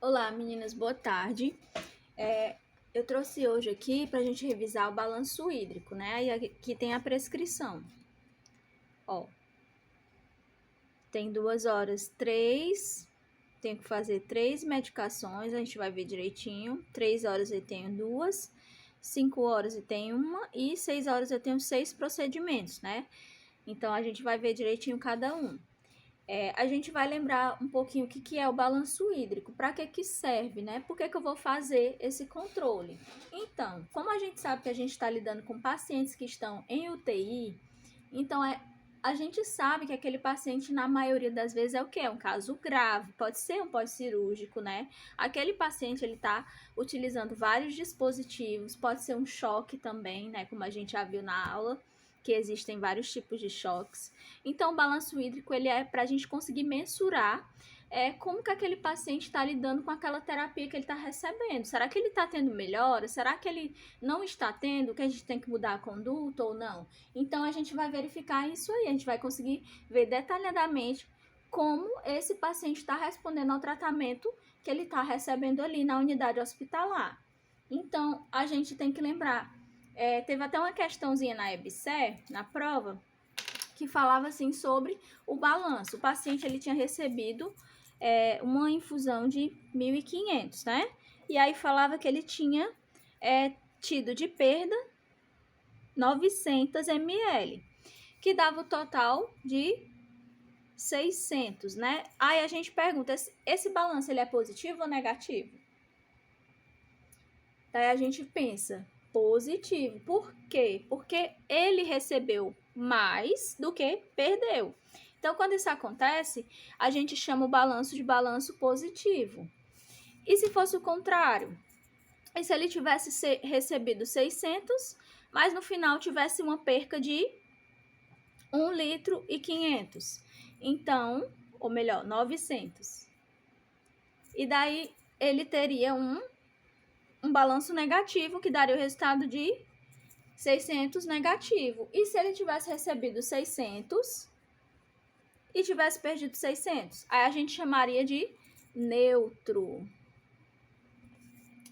Olá, meninas, boa tarde. Eu trouxe hoje aqui para a gente revisar o balanço hídrico, né? E aqui tem a prescrição. Ó, tem 2 horas, tenho que fazer 3 medicações, a gente vai ver direitinho. 3 horas eu tenho 2, 5 horas eu tenho 1 e 6 horas eu tenho 6 procedimentos, né? Então, a gente vai ver direitinho cada um. A gente vai lembrar um pouquinho o que é o balanço hídrico, para que serve, né? Por que eu vou fazer esse controle? Então, como a gente sabe que a gente está lidando com pacientes que estão em UTI, então a gente sabe que aquele paciente, na maioria das vezes, é o quê? É um caso grave, pode ser um pós-cirúrgico, né? Aquele paciente, ele tá utilizando vários dispositivos, pode ser um choque também, né? Como a gente já viu na aula, que existem vários tipos de choques. Então, o balanço hídrico, ele é para a gente conseguir mensurar como que aquele paciente está lidando com aquela terapia que ele está recebendo. Será que ele está tendo melhora? Será que ele não está tendo? Que a gente tem que mudar a conduta ou não? Então, a gente vai verificar isso aí. A gente vai conseguir ver detalhadamente como esse paciente está respondendo ao tratamento que ele está recebendo ali na unidade hospitalar. Então, a gente tem que lembrar, teve até uma questãozinha na EBSER, na prova, que falava assim sobre o balanço. O paciente, ele tinha recebido uma infusão de 1.500, né? E aí falava que ele tinha tido de perda 900 ml, que dava o total de 600, né? Aí a gente pergunta, esse balanço, ele é positivo ou negativo? Daí a gente pensa, positivo. Por quê? Porque ele recebeu mais do que perdeu. Então, quando isso acontece, a gente chama o balanço de balanço positivo. E se fosse o contrário? E se ele tivesse recebido 600, mas no final tivesse uma perca de 1 litro e 500? Então, ou melhor, 900. E daí ele teria um balanço negativo, que daria o resultado de 600 negativo. E se ele tivesse recebido 600 e tivesse perdido 600? Aí a gente chamaria de neutro.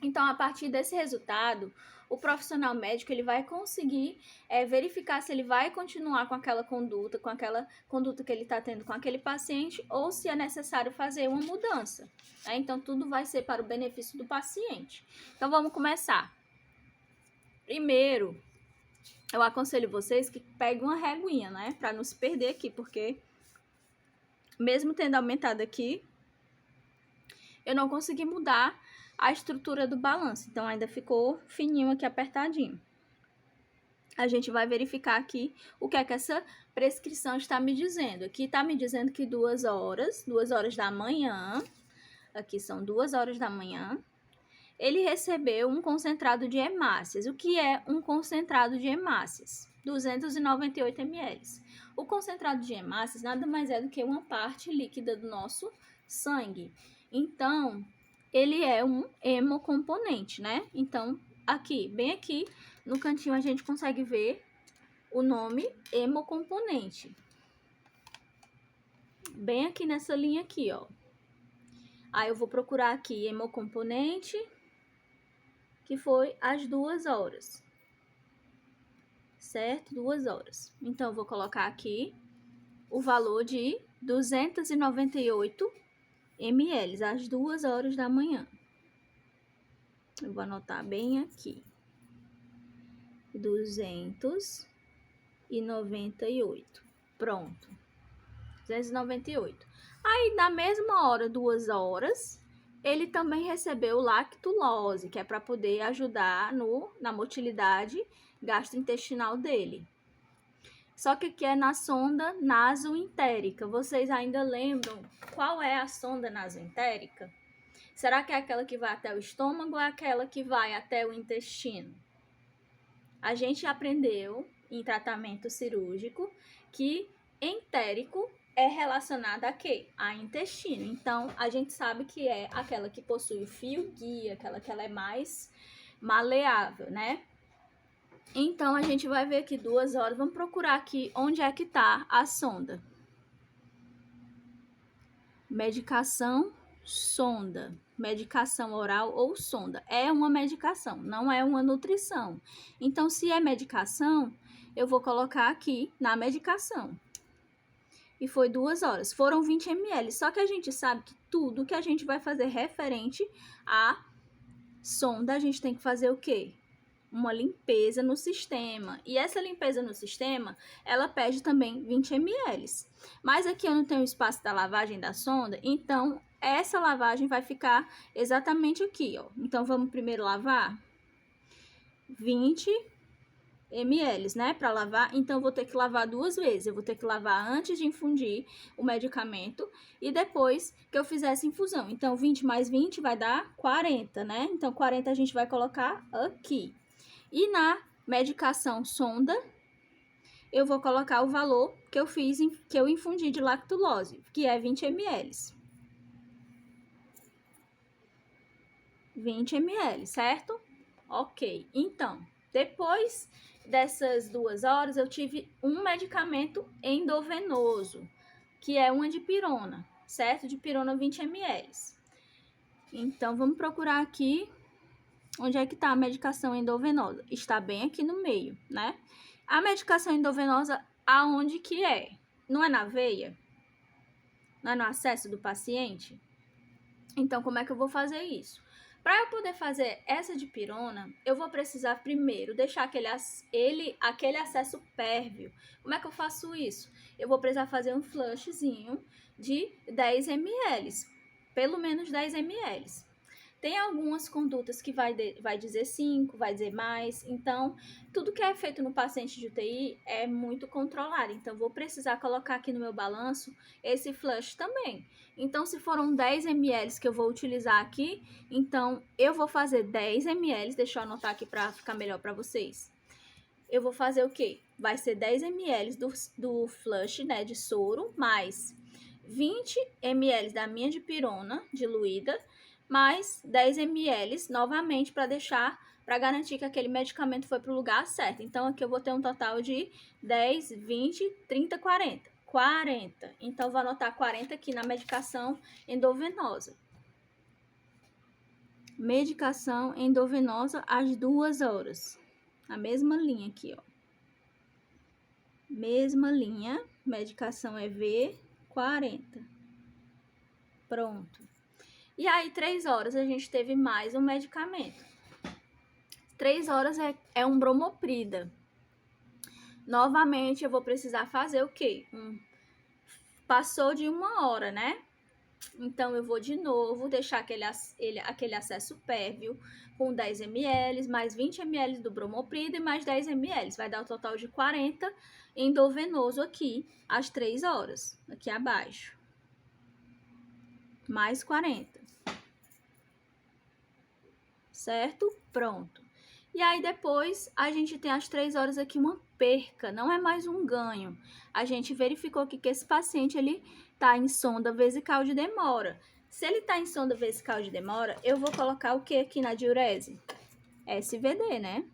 Então, a partir desse resultado, o profissional médico, ele vai conseguir verificar se ele vai continuar com aquela conduta que ele está tendo com aquele paciente, ou se é necessário fazer uma mudança. Né? Então, tudo vai ser para o benefício do paciente. Então, vamos começar. Primeiro, eu aconselho vocês que peguem uma reguinha, né? Para não se perder aqui, porque mesmo tendo aumentado aqui, eu não consegui mudar a estrutura do balanço. Então, ainda ficou fininho aqui, apertadinho. A gente vai verificar aqui o que é que essa prescrição está me dizendo. Aqui está me dizendo que 2 horas da manhã, aqui são 2 horas da manhã, ele recebeu um concentrado de hemácias. O que é um concentrado de hemácias? 298 ml. O concentrado de hemácias nada mais é do que uma parte líquida do nosso sangue. Então, ele é um hemocomponente, né? Então, aqui, bem aqui no cantinho, a gente consegue ver o nome hemocomponente. Bem aqui nessa linha aqui, ó. Aí eu vou procurar aqui hemocomponente, que foi às 2 horas. Certo? 2 horas. Então, eu vou colocar aqui o valor de 298 ml, às 2 horas da manhã. Eu vou anotar bem aqui. 298. Pronto. 298. Aí, na mesma hora, 2 horas, ele também recebeu lactulose, que é para poder ajudar na motilidade gastrointestinal dele. Só que aqui é na sonda nasoentérica. Vocês ainda lembram qual é a sonda nasoentérica? Será que é aquela que vai até o estômago ou é aquela que vai até o intestino? A gente aprendeu em tratamento cirúrgico que entérico é relacionada a quê? A intestino. Então, a gente sabe que é aquela que possui o fio guia, aquela que ela é mais maleável, né? Então, a gente vai ver aqui 2 horas. Vamos procurar aqui onde é que tá a sonda. Medicação sonda, medicação oral ou sonda. É uma medicação, não é uma nutrição. Então, se é medicação, eu vou colocar aqui na medicação. E foi 2 horas. Foram 20 ml. Só que a gente sabe que tudo que a gente vai fazer referente à sonda, a gente tem que fazer o quê? Uma limpeza no sistema. E essa limpeza no sistema, ela pede também 20 ml. Mas aqui eu não tenho espaço da lavagem da sonda, então essa lavagem vai ficar exatamente aqui, ó. Então vamos primeiro lavar 20 ml, né, para lavar. Então eu vou ter que lavar 2 vezes. Eu vou ter que lavar antes de infundir o medicamento e depois que eu fizer essa infusão. Então 20 mais 20 vai dar 40, né? Então 40 a gente vai colocar aqui. E na medicação sonda, eu vou colocar o valor que eu fiz, que eu infundi de lactulose, que é 20 ml. 20 ml, certo? Ok. Então, depois dessas 2 horas, eu tive um medicamento endovenoso, que é uma dipirona, certo? Dipirona 20 ml. Então, vamos procurar aqui. Onde é que está a medicação endovenosa? Está bem aqui no meio, né? A medicação endovenosa, aonde que é? Não é na veia? Não é no acesso do paciente? Então, como é que eu vou fazer isso? Para eu poder fazer essa dipirona, eu vou precisar primeiro deixar aquele acesso pérvio. Como é que eu faço isso? Eu vou precisar fazer um flushzinho de 10 ml, pelo menos 10 ml. Tem algumas condutas que vai dizer 5, vai dizer mais. Então, tudo que é feito no paciente de UTI é muito controlado. Então, vou precisar colocar aqui no meu balanço esse flush também. Então, se foram 10 ml que eu vou utilizar aqui, então eu vou fazer 10 ml. Deixa eu anotar aqui para ficar melhor para vocês. Eu vou fazer o quê? Vai ser 10 ml do flush, né, de soro, mais 20 ml da minha dipirona diluída, mais 10 ml novamente para garantir que aquele medicamento foi para o lugar certo. Então, aqui eu vou ter um total de 10, 20, 30, 40. 40. Então, vou anotar 40 aqui na medicação endovenosa. Medicação endovenosa às 2 horas. A mesma linha aqui, ó. Mesma linha. Medicação EV 40. Pronto. E aí, 3 horas, a gente teve mais um medicamento. 3 horas é um bromoprida. Novamente, eu vou precisar fazer o quê? Passou de 1 hora, né? Então, eu vou de novo deixar aquele acesso pérvio com 10 ml, mais 20 ml do bromoprida e mais 10 ml. Vai dar o total de 40 endovenoso aqui, às 3 horas, aqui abaixo. Mais 40. Certo? Pronto. E aí, depois, a gente tem às 3 horas aqui uma perca, não é mais um ganho. A gente verificou aqui que esse paciente, ele tá em sonda vesical de demora. Se ele tá em sonda vesical de demora, eu vou colocar o que aqui na diurese? SVD, né?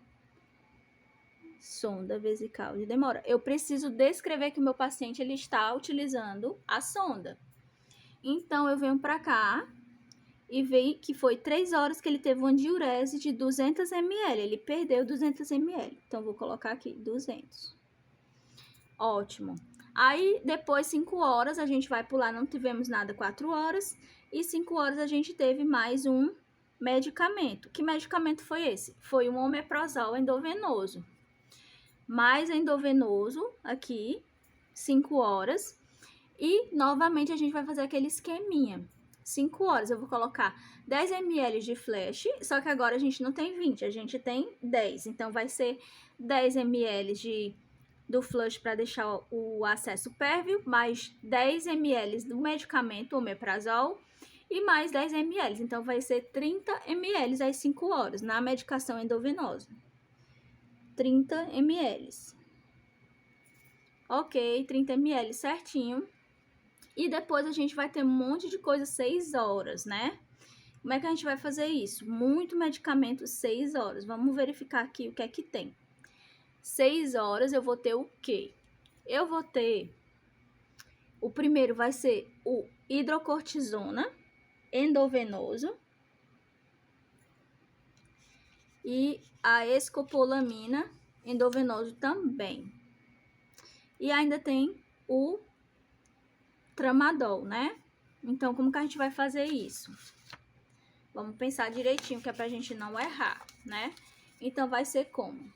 Sonda vesical de demora. Eu preciso descrever que o meu paciente, ele está utilizando a sonda. Então, eu venho para cá e veio que foi 3 horas que ele teve uma diurese de 200 ml. Ele perdeu 200 ml. Então, vou colocar aqui 200. Ótimo. Aí, depois, 5 horas, a gente vai pular, não tivemos nada 4 horas. E 5 horas a gente teve mais um medicamento. Que medicamento foi esse? Foi um omeprazol endovenoso. Mais endovenoso aqui, 5 horas. E, novamente, a gente vai fazer aquele esqueminha. 5 horas, eu vou colocar 10 ml de flash, só que agora a gente não tem 20, a gente tem 10. Então, vai ser 10 ml do flush para deixar o acesso pérvio, mais 10 ml do medicamento omeprazol e mais 10 ml. Então, vai ser 30 ml às 5 horas na medicação endovenosa. 30 ml. Ok, 30 ml certinho. E depois a gente vai ter um monte de coisa 6 horas, né? Como é que a gente vai fazer isso? Muito medicamento 6 horas. Vamos verificar aqui o que é que tem. 6 horas eu vou ter o quê? Eu vou ter... O primeiro vai ser o hidrocortisona. endovenoso e a escopolamina endovenoso também. E ainda tem o tramadol, né? Então, como que a gente vai fazer isso? Vamos pensar direitinho, que é pra gente não errar, né? Então, vai ser como?